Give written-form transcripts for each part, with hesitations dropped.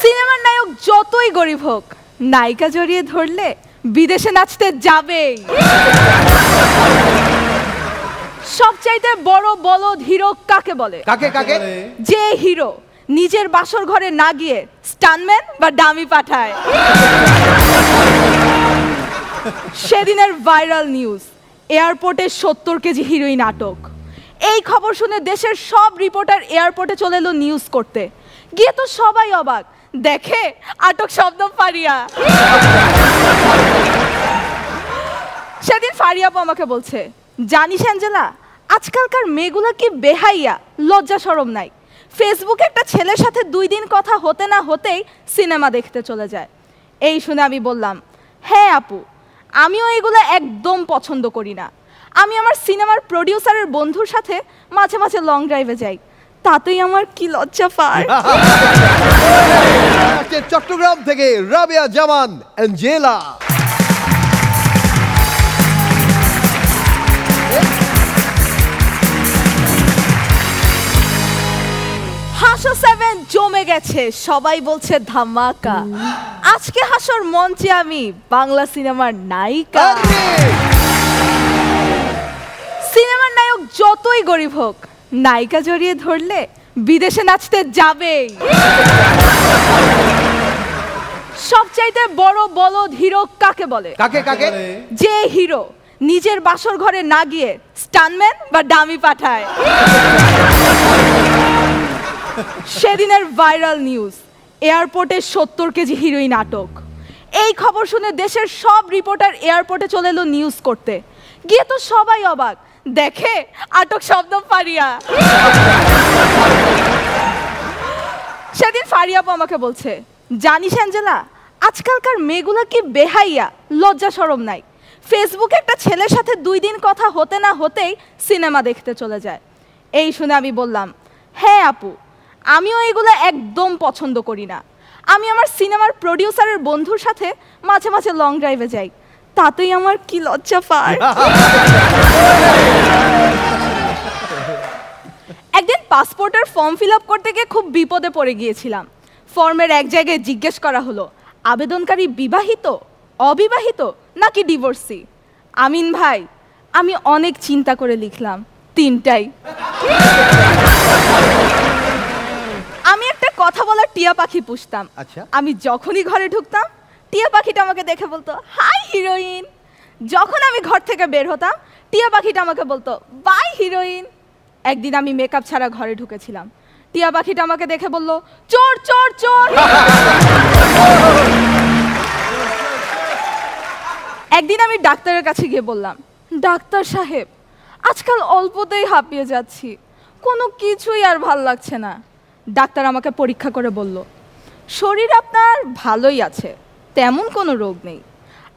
সিনেমার নায়ক যতই গরিব হোক, নায়িকা জড়িয়ে ধরলে বিদেশে নাচতে যাবেই। সবচাইতে বড় বলদ হিরো কাকে বলে? কাকে কাকে? যে হিরো নিজের বাসর ঘরে না গিয়ে স্টানম্যান বা ডামি পাঠায়। সেদিনের ভাইরাল নিউজ, এয়ারপোর্টে 70 কেজি হিরোইন আটক। এই খবর শুনে দেশের সব রিপোর্টার এয়ারপোর্টে চলে এলো নিউজ করতে। গিয়ে তো সবাই অবাক, দেখে আটক শব্দ ফারিয়া। সেদিন ফারিয়া আপু আমাকে বলছে, জানিস অ্যাঞ্জেলা, আজকালকার মেয়েগুলা কি বেহাইয়া, লজ্জা শরম নাই। ফেসবুকে একটা ছেলের সাথে 2 দিন কথা হতে না হতেই সিনেমা দেখতে চলে যায়। এই শুনে আমি বললাম, হ্যাঁ আপু, আমিও এগুলো একদম পছন্দ করি না। আমি আমার সিনেমার প্রডিউসারের বন্ধুর সাথে মাঝে মাঝে লং ড্রাইভে যাই, তাতেই আমার কি লজ্জা পায়। চট্টগ্রাম থেকে রাবিয়া জামান, অ্যাঞ্জেলা। হাসো 7 জমে গেছে, সবাই বলছে ধামাকা। আজকে হাসর মঞ্চে আমি বাংলা সিনেমার নায়িকা। সিনেমার নায়ক যতই গরিব হোক, নায়িকা জড়িয়ে ধরলে বিদেশে নাচতে যাবেই। সবচাইতে বড় বলদ হিরো কাকে বলে? কাকে কাকে? যে হিরো নিজের বাসর ঘরে না গিয়ে স্টানম্যান বা ডামি পাঠায়। সেদিনের ভাইরাল নিউজ, এয়ারপোর্টে 70 কেজি হিরোইন আটক। এই খবর শুনে দেশের সব রিপোর্টার এয়ারপোর্টে চলে এলো নিউজ করতে। গিয়ে তো সবাই অবাক, দেখে আটক শব্দ ফারিয়া। সেদিন ফারিয়া আপু আমাকে বলছে, জানিস অ্যাঞ্জেলা, আজকালকার মেয়েগুলা কি বেহাইয়া, লজ্জা শরম নাই। ফেসবুকে একটা ছেলের সাথে 2 দিন কথা হতে না হতেই সিনেমা দেখতে চলে যায়। এই শুনে আমি বললাম, হ্যাঁ আপু, আমিও এগুলো একদম পছন্দ করি না। আমি আমার সিনেমার প্রডিউসারের বন্ধুর সাথে মাঝে মাঝে লং ড্রাইভে যাই, তাতেই আমার কি লজ্জা পায়। একদিন পাসপোর্টের ফর্ম ফিল আপ করতে গিয়ে খুব বিপদে পড়ে গিয়েছিলাম। ফর্মের এক জায়গায় জিজ্ঞেস করা হলো, আবেদনকারী বিবাহিত, অবিবাহিত নাকি ডিভোর্সি? আমিন ভাই, আমি অনেক চিন্তা করে লিখলাম 3টাই। আমি একটা কথা বলার টিয়া পাখি পুষতাম। আমি যখনই ঘরে ঢুকতাম, টিয়া পাখিটা আমাকে দেখে বলতো, হাই হিরোইন। যখন আমি ঘর থেকে বের হতাম, টিয়া পাখিটা আমাকে বলতো, বাই হিরোইন। একদিন আমি মেকআপ ছাড়া ঘরে ঢুকেছিলাম, টিয়া পাখিটা আমাকে দেখে বলল, চোর চোর চোর। একদিন আমি ডাক্তারের কাছে গিয়ে বললাম, ডাক্তার সাহেব, আজকাল অল্পতেই হাঁপিয়ে যাচ্ছি, কোনো কিছুই আর ভাল লাগছে না। ডাক্তার আমাকে পরীক্ষা করে বলল, শরীর আপনার ভালোই আছে, তেমন কোনো রোগ নেই,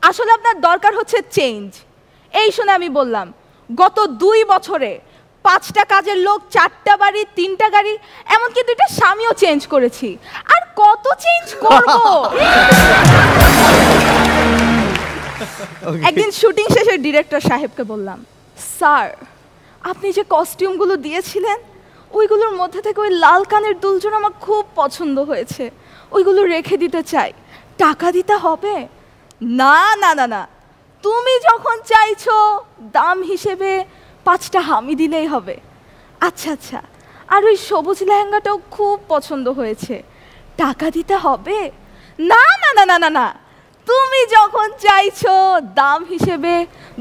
আসলে আপনার দরকার হচ্ছে চেঞ্জ। এই শুনে আমি বললাম, গত 2 বছরে 5টা কাজের লোক, 4টা বাড়ি, 3টা গাড়ি, এমনকি 2টা স্বামীও চেঞ্জ করেছি, আর কত চেঞ্জ করব। একদিন শুটিং শেষে ডিরেক্টর সাহেবকে বললাম, স্যার, আপনি যে কস্টিউমগুলো দিয়েছিলেন, ওইগুলোর মধ্যে থেকে ওই লাল কানের দুলজোড়া আমার খুব পছন্দ হয়েছে, ওইগুলো রেখে দিতে চাই, টাকা দিতে হবে? না না না না, তুমি যখন চাইছো দাম হিসেবে 5টা হামি দিলেই হবে। আচ্ছা আচ্ছা, আর ওই সবুজ লেহেঙ্গাটাও খুব পছন্দ হয়েছে, টাকা দিতে হবে? না না না না না না, তুমি যখন চাইছো দাম হিসেবে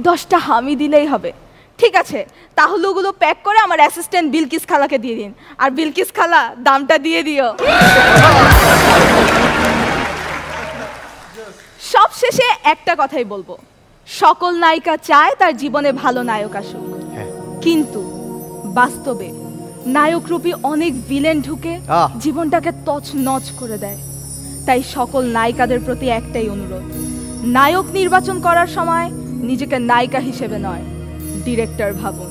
10টা হামি দিলেই হবে। ঠিক আছে, তাহলে ওগুলো প্যাক করে আমার অ্যাসিস্ট্যান্ট বিলকিস খালাকে দিয়ে দিন, আর বিলকিস খালা দামটা দিয়ে দিও। সব শেষে একটা কথাই বলবো, সকল নায়িকা চায় তার জীবনে ভালো নায়ক আসুক, কিন্তু বাস্তবে নায়করূপী অনেক ভিলেন ঢুকে জীবনটাকে তছনছ করে দেয়। তাই সকল নায়িকাদের প্রতি একটাই অনুরোধ, নায়ক নির্বাচন করার সময় নিজেকে নায়িকা হিসেবে নয়, ডিরেক্টর ভাবুন।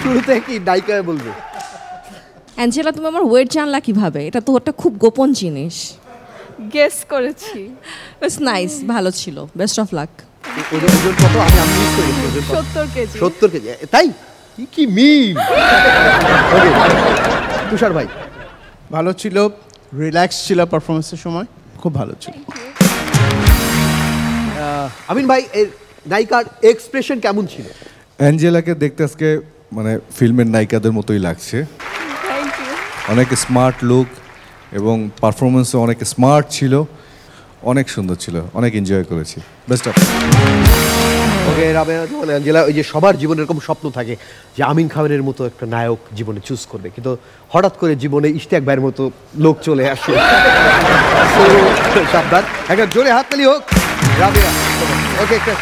শুরুতে কি নায়িকা বলবে? অ্যাঞ্জেলা, তুমি আমার ওয়েট জানলা কিভাবে? এটা তো একটা খুব গোপন জিনিস। গেস করেছি। ইটস নাইস, ভালো ছিল, বেস্ট অফ লাক। ওজন ওজন কত? আমি মিস করে গেছি ওজন কত? 70 কেজি। 70 কেজি, তাই? কি মিল! ওকে, তুষার ভাই। ভালো ছিল, রিল্যাক্স ছিল পারফরমেন্সের সময়, খুব ভালো ছিল। আমিন ভাই, এর নায়িকার এক্সপ্রেশন কেমন ছিল? অ্যাঞ্জেলাকে দেখতে আজকে মানে ফিল্মের নায়িকাদের মতোই লাগছে। Thank you. অনেক স্মার্ট লুক এবং পারফরমেন্সও অনেক স্মার্ট ছিল, অনেক সুন্দর ছিল, অনেক এনজয় করেছি। Best of. Okay Rabeya Zaman, Angela, ওই যে সবার জীবনে এরকম স্বপ্ন থাকে যে আমিন খানের মতো একটা নায়ক জীবনে চুজ করবে, কিন্তু হঠাৎ করে জীবনে ইশতিয়াক ভাইয়ের মতো লোক চলে আসে। So, সাবধান, একটা জোরে হাততালি হোক রাবেয়া। ওকে, একটা